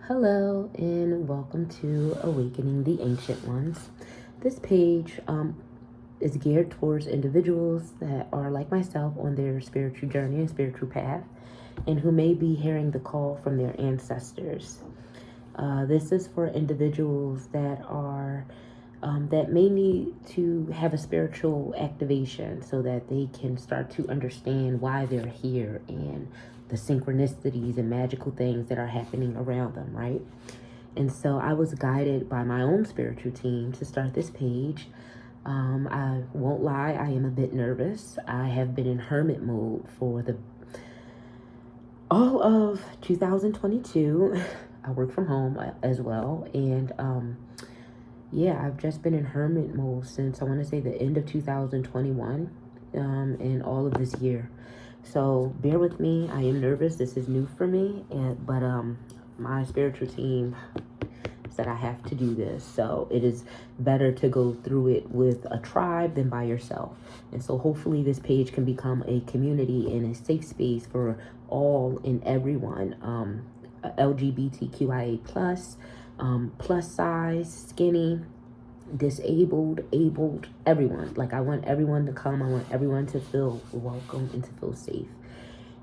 Hello and welcome to Awakening the Ancient Ones. This page is geared towards individuals that are like myself on their spiritual journey and spiritual path and who may be hearing the call from their ancestors. This is for individuals that are that may need to have a spiritual activation so that they can start to understand why they're here and the synchronicities and magical things that are happening around them, right? And so I was guided by my own spiritual team to start this page. I won't lie, I am a bit nervous. I have been in hermit mode for all of 2022. I work from home as well. And yeah, I've just been in hermit mode since I want to say the end of 2021 and all of this year. So bear with me. I am nervous. This is new for me, but my spiritual team said I have to do this. So it is better to go through it with a tribe than by yourself. And so hopefully this page can become a community and a safe space for all and everyone. LGBTQIA+, plus size, skinny, disabled, abled, everyone. Like, I want everyone to come. I want everyone to feel welcome and to feel safe.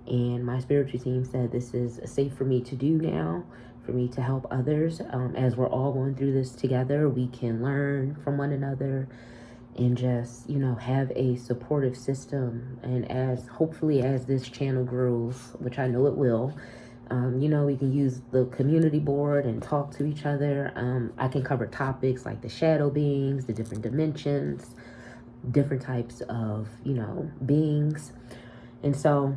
And my spiritual team said this is safe for me to do now, for me to help others. As we're all going through this together, we can learn from one another and just, have a supportive system. And hopefully as this channel grows, which I know it will, we can use the community board and talk to each other. I can cover topics like the shadow beings, the different dimensions, different types of, beings. And so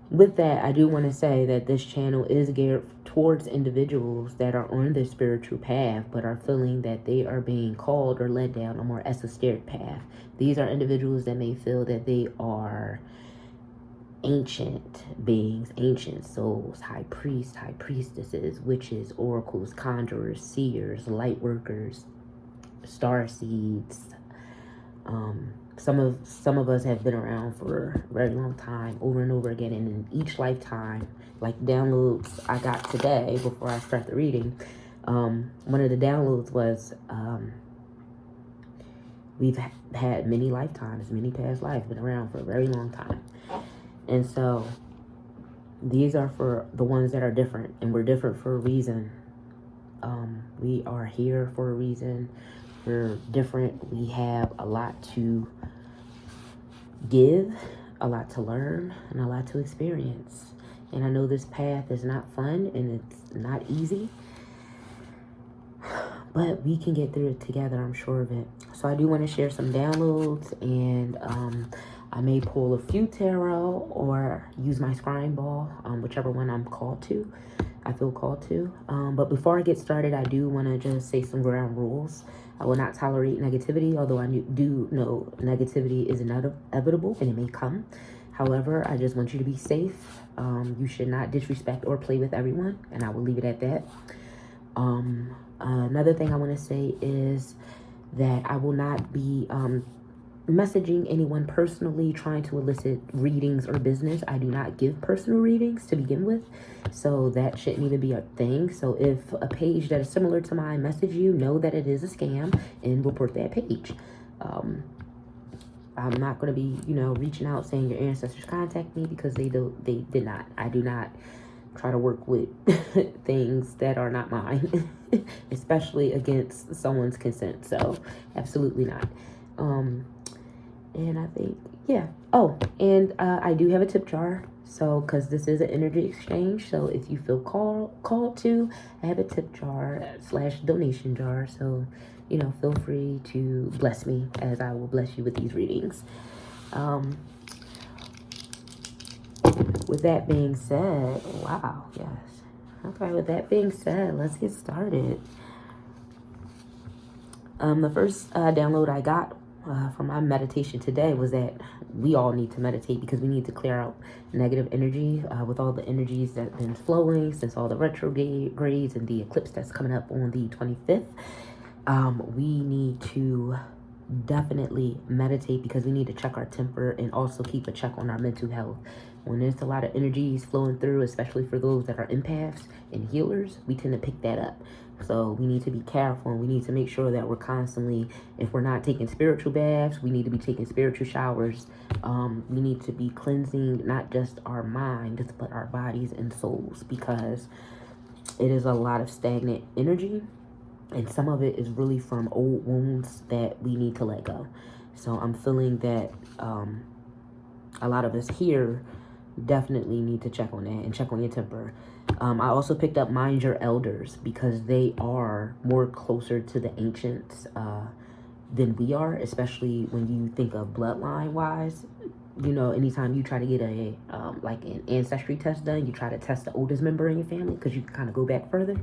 with that, I do want to say that this channel is geared towards individuals that are on their spiritual path, but are feeling that they are being called or led down a more esoteric path. These are individuals that may feel that they are ancient beings, ancient souls, high priests, high priestesses, witches, oracles, conjurers, seers, light workers, star seeds. Some of us have been around for a very long time, over and over again, and in each lifetime, like downloads I got today before I start the reading, one of the downloads was we've had many lifetimes, many past lives, been around for a very long time. And so these are for the ones that are different, and we're different for a reason. We are here for a reason. We're different. We have a lot to give, a lot to learn, and a lot to experience. And I know this path is not fun and it's not easy, but we can get through it together, I'm sure of it. So I do want to share some downloads, and I may pull a few tarot or use my scrying ball, whichever one I feel called to. But before I get started, I do want to just say some ground rules. I will not tolerate negativity, although I do know negativity is inevitable and it may come. However, I just want you to be safe. You should not disrespect or play with everyone, and I will leave it at that. Another thing I want to say is that I will not be messaging anyone personally, trying to elicit readings or business. I do not give personal readings to begin with, so that shouldn't even be a thing. So if a page that is similar to mine message you, know that it is a scam and report that page. I'm not going to be, reaching out saying your ancestors contact me, because they did not. I do not try to work with things that are not mine, especially against someone's consent. So absolutely not. And I think, yeah. Oh, and I do have a tip jar. So, because this is an energy exchange. So if you feel called to, I have a tip jar / donation jar. So, feel free to bless me, as I will bless you with these readings. With that being said, wow, yes. Okay, with that being said, let's get started. The first download I got from my meditation today was that we all need to meditate, because we need to clear out negative energy with all the energies that have been flowing since all the retrogrades and the eclipse that's coming up on the 25th. We need to definitely meditate, because we need to check our temper and also keep a check on our mental health, When there's a lot of energies flowing through, especially for those that are empaths and healers, we tend to pick that up. So we need to be careful, and we need to make sure that we're constantly, if we're not taking spiritual baths, we need to be taking spiritual showers. We need to be cleansing not just our minds, but our bodies and souls, because it is a lot of stagnant energy, and some of it is really from old wounds that we need to let go. So I'm feeling that a lot of us here definitely need to check on that and check on your temper. I also picked up Mind Your Elders, because they are more closer to the ancients than we are, especially when you think of bloodline wise. You know, anytime you try to get a like an ancestry test done, you try to test the oldest member in your family, because you can kind of go back further.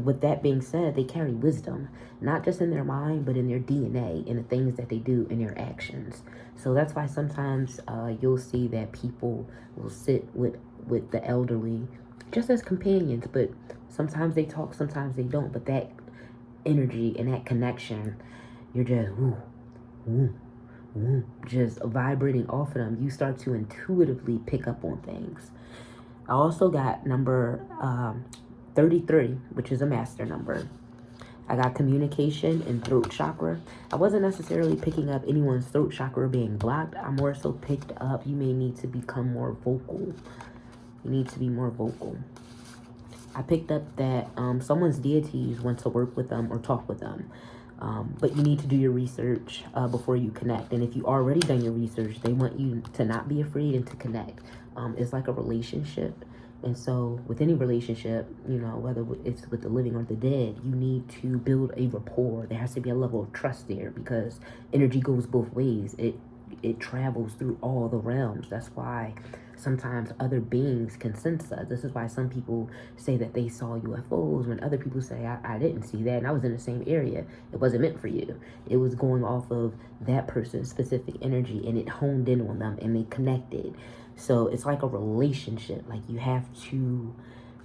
With that being said, they carry wisdom, not just in their mind, but in their DNA, in the things that they do, in their actions. So that's why sometimes you'll see that people will sit with the elderly just as companions, but sometimes they talk, sometimes they don't. But that energy and that connection, you're just woo, woo, woo, just vibrating off of them. You start to intuitively pick up on things. I also got number 33, which is a master number. I got communication and throat chakra. I wasn't necessarily picking up anyone's throat chakra being blocked. I more so picked up you may need to become more vocal. You need to be more vocal. I picked up that someone's deities want to work with them or talk with them. But you need to do your research before you connect. And if you already done your research, they want you to not be afraid and to connect. It's like a relationship. And so with any relationship, you know, whether it's with the living or the dead, you need to build a rapport. There has to be a level of trust there, because energy goes both ways. It travels through all the realms. That's why sometimes other beings can sense us. This is why some people say that they saw UFOs, when other people say, I didn't see that, and I was in the same area. It wasn't meant for you. It was going off of that person's specific energy, and it honed in on them, and they connected. So it's like a relationship. Like, you have to,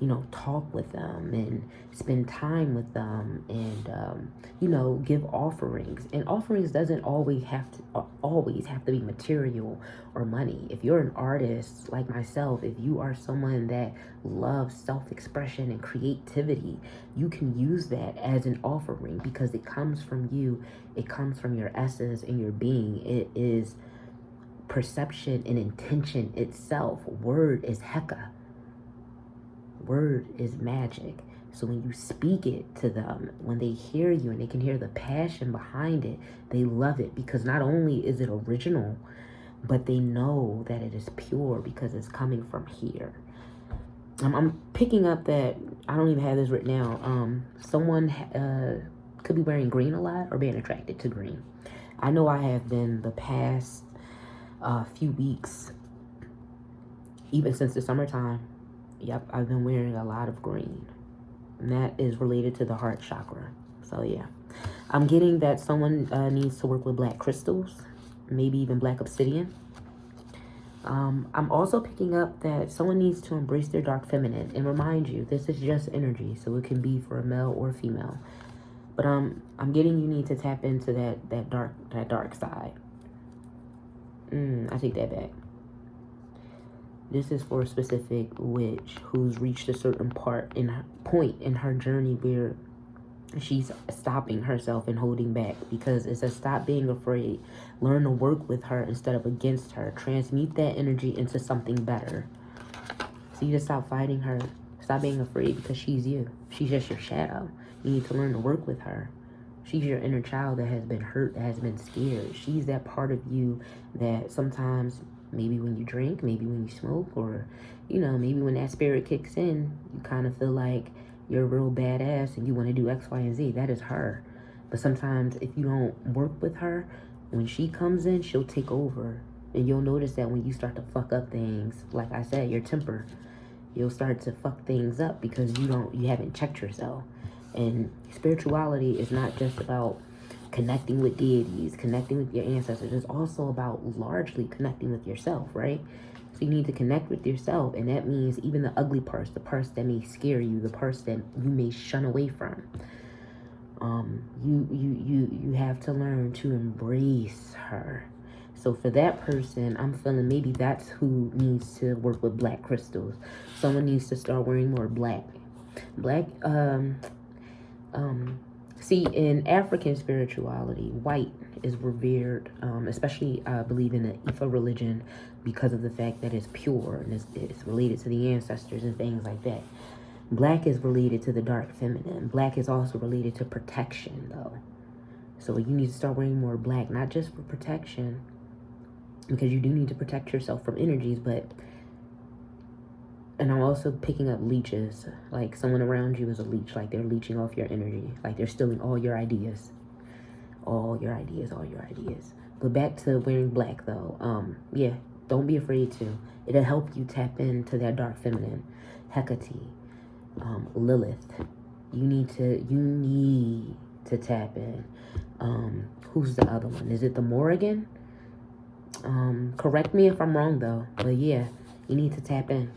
you know, talk with them and spend time with them, and you know, give offerings. And offerings doesn't always have to be material or money. If you're an artist like myself, if you are someone that loves self-expression and creativity, you can use that as an offering, because it comes from you. It comes from your essence and your being. It is perception and intention itself. Word is Heka. Word is magic. So when you speak it to them, when they hear you and they can hear the passion behind it, they love it, because not only is it original, but they know that it is pure because it's coming from here. I'm picking up that, I don't even have this written down. Someone could be wearing green a lot or being attracted to green. I know I have been the past few weeks, even since the summertime. Yep, I've been wearing a lot of green, and that is related to the heart chakra. So yeah, I'm getting that someone needs to work with black crystals, maybe even black obsidian. I'm also picking up that someone needs to embrace their dark feminine, and remind you, this is just energy, so it can be for a male or female. But I'm getting you need to tap into that dark side. I take that back. This is for a specific witch who's reached a certain point in her journey where she's stopping herself and holding back, because it says stop being afraid. Learn to work with her instead of against her. Transmute that energy into something better. So you just stop fighting her. Stop being afraid, because she's you. She's just your shadow. You need to learn to work with her. She's your inner child that has been hurt, that has been scared. She's that part of you that sometimes, maybe when you drink, maybe when you smoke, or, you know, maybe when that spirit kicks in, you kind of feel like you're a real badass and you want to do X, Y, and Z. That is her. But sometimes if you don't work with her, when she comes in, she'll take over. And you'll notice that when you start to fuck up things, like I said, your temper, you'll start to fuck things up because you haven't checked yourself. And spirituality is not just about connecting with deities, connecting with your ancestors. It's also about largely connecting with yourself, right? So you need to connect with yourself, and that means even the ugly parts, the parts that may scare you, the parts that you may shun away from. You have to learn to embrace her. So for that person, I'm feeling maybe that's who needs to work with black crystals. Someone needs to start wearing more black. Black, see, in African spirituality, white is revered, especially I believe in the Ifa religion, because of the fact that it's pure and it's related to the ancestors and things like that. Black is related to the dark feminine. Black is also related to protection, though. So you need to start wearing more black, not just for protection, because you do need to protect yourself from energies, but, and I'm also picking up leeches, like someone around you is a leech, like they're leeching off your energy, like they're stealing all your ideas, all your ideas. But back to wearing black, though. Yeah, don't be afraid to. It'll help you tap into that dark feminine, Hecate, Lilith. You need to tap in. Who's the other one? Is it the Morrigan? Correct me if I'm wrong, though, but yeah, you need to tap in.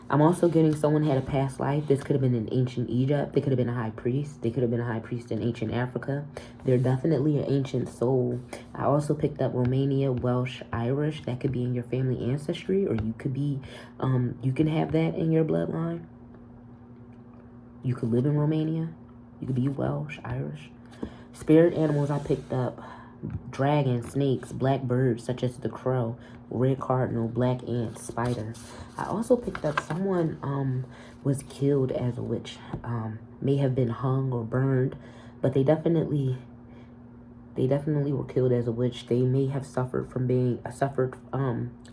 I'm also getting someone had a past life. This could have been in ancient Egypt. They could have been a high priest. They could have been a high priest in ancient Africa. They're definitely an ancient soul. I also picked up Romania, Welsh, Irish. That could be in your family ancestry, or you could be, you can have that in your bloodline. You could live in Romania. You could be Welsh, Irish. Spirit animals I picked up: dragons, snakes, black birds such as the crow, red cardinal, black ant, spider. I also picked up someone was killed as a witch. May have been hung or burned, but they definitely were killed as a witch. They may have suffered from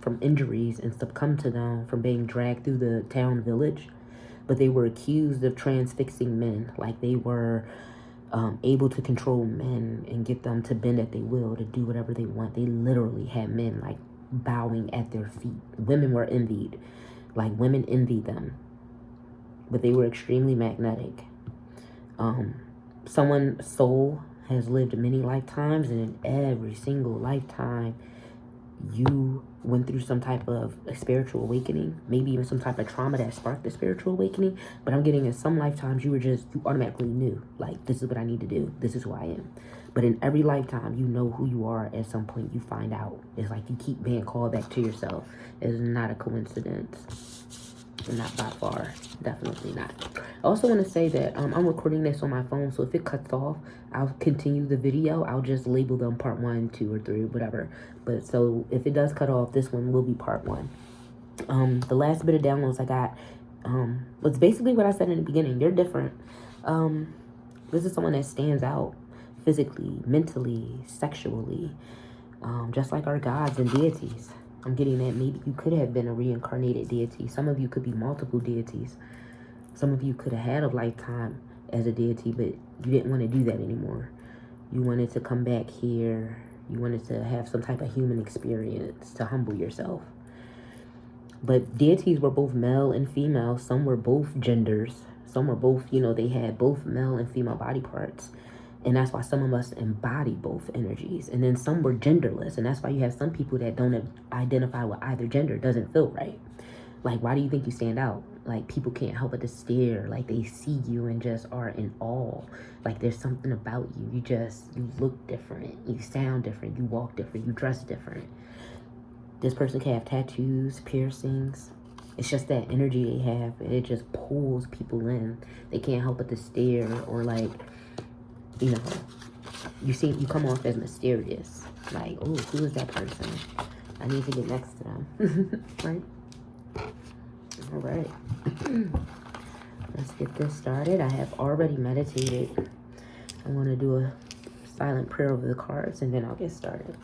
from injuries and succumbed to them from being dragged through the town village. But they were accused of transfixing men, like they were able to control men and get them to bend at their will, to do whatever they want. They literally had men like bowing at their feet. Women were envied, like women envied them, but they were extremely magnetic. Someone's soul has lived many lifetimes, and in every single lifetime you went through some type of a spiritual awakening, maybe even some type of trauma that sparked the spiritual awakening. But I'm getting in some lifetimes you automatically knew, like, this is what I need to do, this is who I am. But in every lifetime, you know who you are. At some point you find out. It's like you keep being called back to yourself. It's not a coincidence. Not by far. Definitely not. I also want to say that I'm recording this on my phone, so if it cuts off, I'll continue the video. I'll just label them part 1, 2, or 3, whatever. But so if it does cut off, this one will be part 1. The last bit of downloads I got was basically what I said in the beginning. You're different. This is someone that stands out physically, mentally, sexually, just like our gods and deities. I'm getting that maybe you could have been a reincarnated deity. Some of you could be multiple deities. Some of you could have had a lifetime as a deity, but you didn't want to do that anymore. You wanted to come back here. You wanted to have some type of human experience to humble yourself. But deities were both male and female. Some were both genders. Some were both, they had both male and female body parts. And that's why some of us embody both energies. And then some were genderless. And that's why you have some people that don't identify with either gender. It doesn't feel right. Like, why do you think you stand out? Like, people can't help but to stare. Like, they see you and just are in awe. Like, there's something about you. You look different. You sound different. You walk different. You dress different. This person can have tattoos, piercings. It's just that energy they have. It just pulls people in. They can't help but to stare, or like, you come off as mysterious. Like, oh, who is that person? I need to get next to them. Right? All right. Let's get this started. I have already meditated. I'm going to do a silent prayer over the cards, and then I'll get started.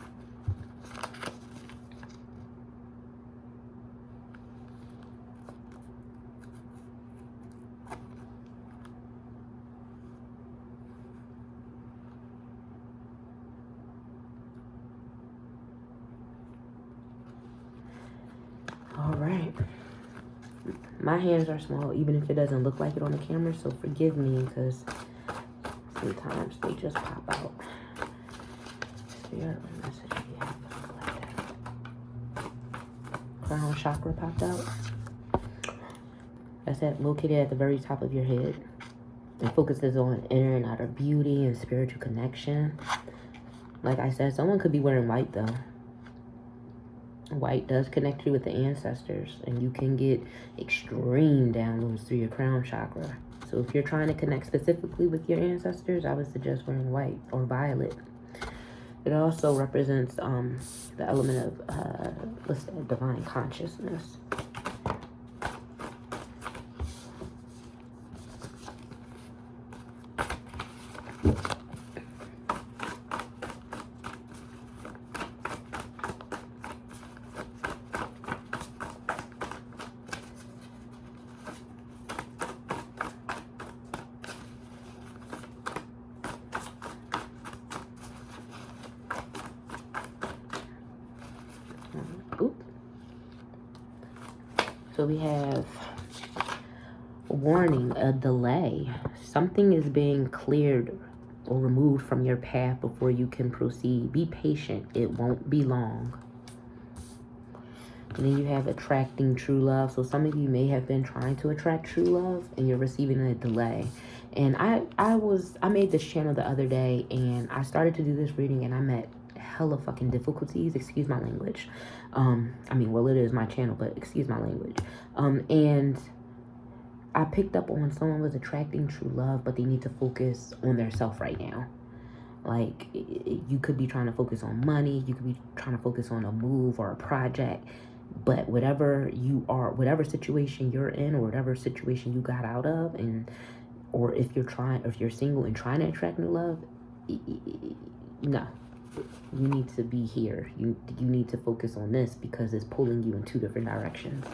All right. My hands are small, even if it doesn't look like it on the camera, so forgive me, because sometimes they just pop out. Spirit, what message do you have for the collective? Crown chakra popped out. That's located at the very top of your head. It focuses on inner and outer beauty and spiritual connection. Like I said, someone could be wearing white, though. White does connect you with the ancestors, and you can get extreme downloads through your crown chakra. So if you're trying to connect specifically with your ancestors, I would suggest wearing white or violet. It also represents the element of what's that, divine consciousness. So we have a warning, a delay. Something is being cleared or removed from your path before you can proceed. Be patient. It won't be long. And then you have attracting true love. So some of you may have been trying to attract true love and you're receiving a delay. And I made this channel the other day and I started to do this reading and I met hella fucking difficulties. Excuse my language. I mean, well, it is my channel, but excuse my language. And I picked up on someone was attracting true love, but they need to focus on their self right now. Like, you could be trying to focus on money. You could be trying to focus on a move or a project. But whatever you are, whatever situation you're in or whatever situation you got out of, or if you're single and trying to attract new love, no. You need to be here. You need to focus on this because it's pulling you in two different directions.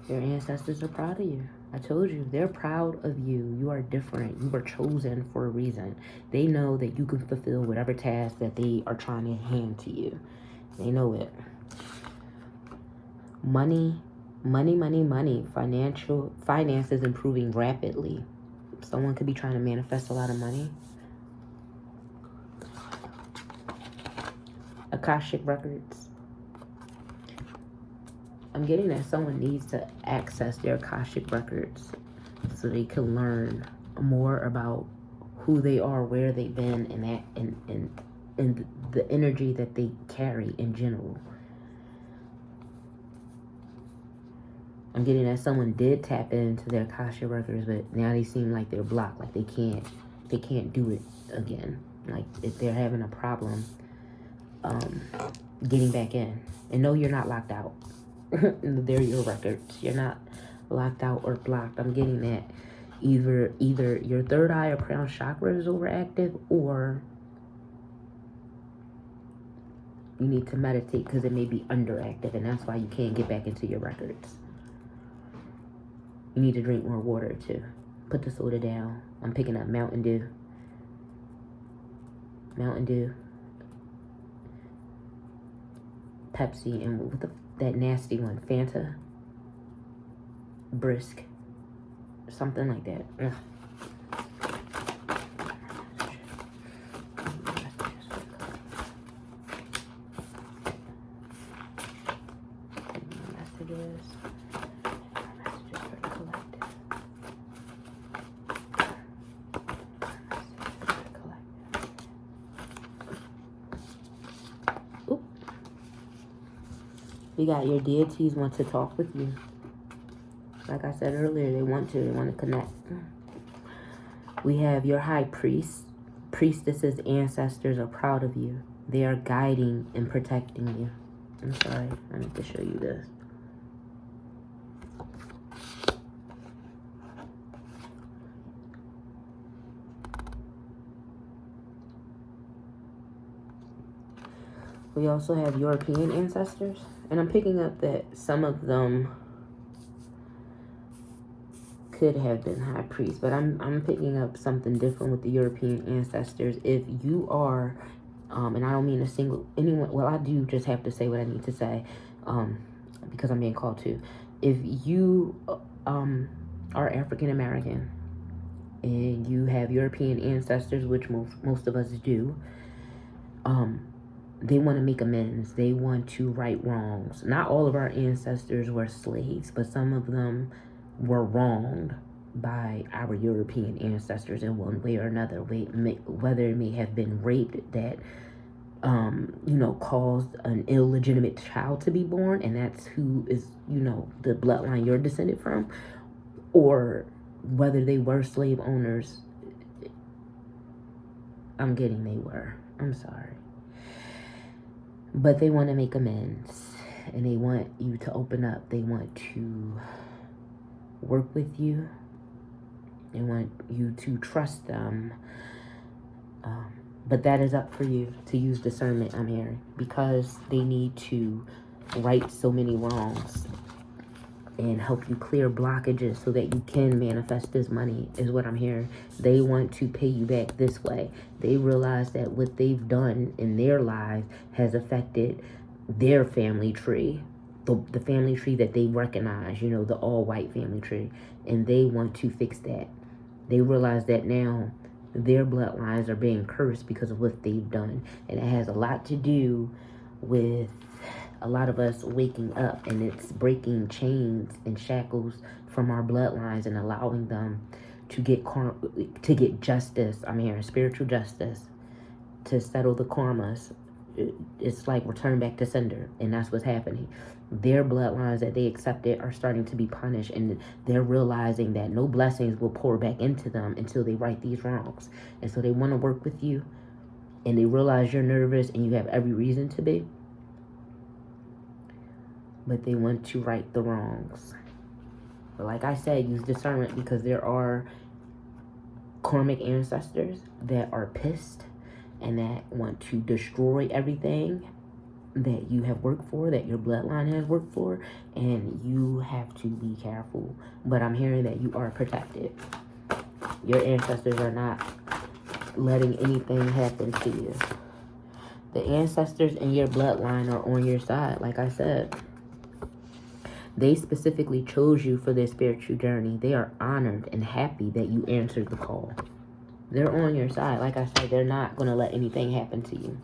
Your ancestors are proud of you. I told you, they're proud of you. You are different. You were chosen for a reason. They know that you can fulfill whatever task that they are trying to hand to you. They know it. Money. Finances improving rapidly. Someone could be trying to manifest a lot of money. Akashic records. I'm getting that someone needs to access their Akashic records so they can learn more about who they are, where they've been, and the energy that they carry in general. I'm getting that someone did tap into their Akashic records, but now they seem like they're blocked, like they can't do it again. Like if they're having a problem getting back in. And no, you're not locked out. They're your records. You're not locked out or blocked. I'm getting that either your third eye or crown chakra is overactive, or you need to meditate because it may be underactive, and that's why you can't get back into your records. You need to drink more water too. Put the soda down. I'm picking up Mountain Dew, Pepsi, and that nasty one, Fanta, Brisk, something like that. Ugh. We got your deities want to talk with you. Like I said earlier, they want to connect. We have your high priest. Priestesses, ancestors are proud of you. They are guiding and protecting you. I'm sorry, I need to show you this. We also have European ancestors. And I'm picking up that some of them could have been high priests, but I'm picking up something different with the European ancestors. If you are, and I don't mean to single anyone, well, I do just have to say what I need to say, because I'm being called to. If you are African American and you have European ancestors, which most of us do, They want to make amends. They want to right wrongs. Not all of our ancestors were slaves, but some of them were wronged by our European ancestors in one way or another. Whether it may have been raped that, caused an illegitimate child to be born, and that's who is, the bloodline you're descended from, or whether they were slave owners. They were. I'm sorry. But they want to make amends, and they want you to open up. They want to work with you. They want you to trust them. But that is up for you to use discernment, I'm hearing, because they need to right so many wrongs and help you clear blockages so that you can manifest this money, is what I'm hearing. They want to pay you back this way. They realize that what they've done in their lives has affected their family tree, the family tree that they recognize, the all-white family tree, and they want to fix that. They realize that now their bloodlines are being cursed because of what they've done, and it has a lot to do with a lot of us waking up, and it's breaking chains and shackles from our bloodlines and allowing them to get justice. I'm hearing spiritual justice, to settle the karmas. It's like return back to sender, and that's what's happening. Their bloodlines that they accepted are starting to be punished, and they're realizing that no blessings will pour back into them until they right these wrongs. And so they want to work with you, and they realize you're nervous, and you have every reason to be. But they want to right the wrongs. But like I said, use discernment, because there are karmic ancestors that are pissed and that want to destroy everything that you have worked for, that your bloodline has worked for, and you have to be careful. But I'm hearing that you are protected. Your ancestors are not letting anything happen to you. The ancestors in your bloodline are on your side, like I said. They specifically chose you for their spiritual journey. They are honored and happy that you answered the call. They're on your side. Like I said, they're not going to let anything happen to you.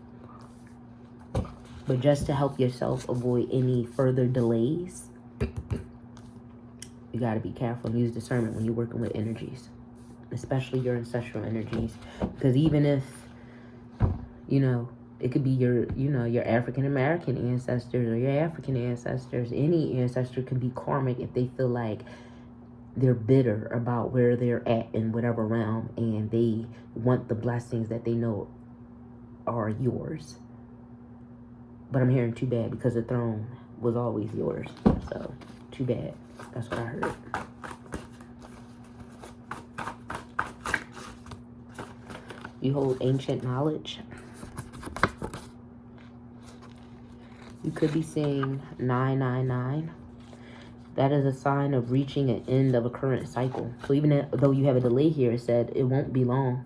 But just to help yourself avoid any further delays, you got to be careful and use discernment when you're working with energies, especially your ancestral energies. Because even if, it could be your African-American ancestors or your African ancestors. Any ancestor can be karmic if they feel like they're bitter about where they're at in whatever realm, and they want the blessings that they know are yours. But I'm hearing too bad, because the throne was always yours. So, too bad. That's what I heard. You hold ancient knowledge. You could be seeing 999. That is a sign of reaching an end of a current cycle. So even though you have a delay here, it said it won't be long.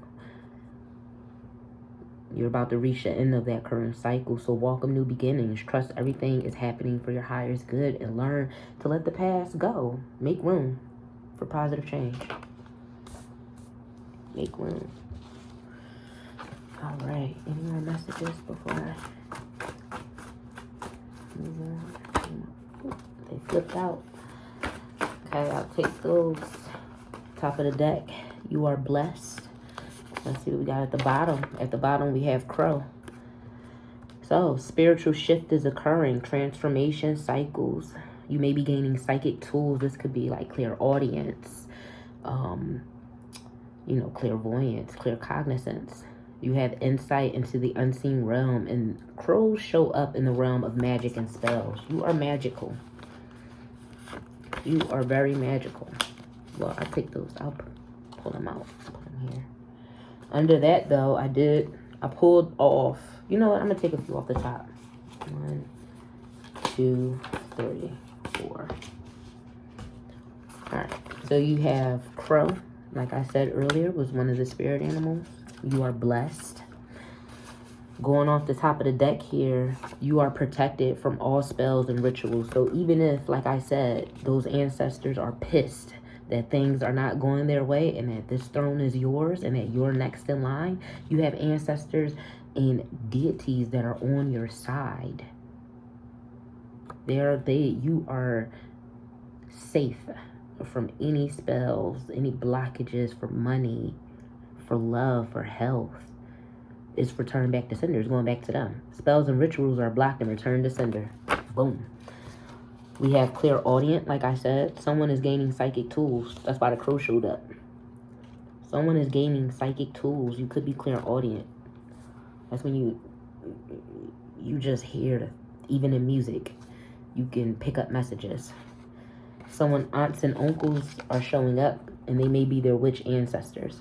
You're about to reach the end of that current cycle. So welcome new beginnings. Trust everything is happening for your highest good, and learn to let the past go. Make room for positive change. Make room. All right. Any more messages before I move on? They flipped out. Okay, I'll take those. Top of the deck. You are blessed. Let's see what we got at the bottom. At the bottom, we have Crow. So, spiritual shift is occurring. Transformation cycles. You may be gaining psychic tools. This could be like clairaudience, clairvoyance, claircognizance. You have insight into the unseen realm, and crows show up in the realm of magic and spells. You are magical. You are very magical. Well, I picked those. I'll pull them out. Put them here. Under that, though, I pulled off. You know what? I'm going to take a few off the top. 1, 2, 3, 4. All right. So you have Crow. Like I said earlier, was one of the spirit animals. You are blessed. Going off the top of the deck here, you are protected from all spells and rituals. So even if, like I said, those ancestors are pissed that things are not going their way and that this throne is yours and that you're next in line, you have ancestors and deities that are on your side. You are safe from any spells, any blockages for money, for love, for health. It's returned back to sender. It's going back to them. Spells and rituals are blocked and returned to sender. Boom. We have clairaudient, like I said. Someone is gaining psychic tools. That's why the crow showed up. Someone is gaining psychic tools. You could be clairaudient. That's when you just hear, even in music, you can pick up messages. Someone, aunts and uncles are showing up, and they may be their witch ancestors.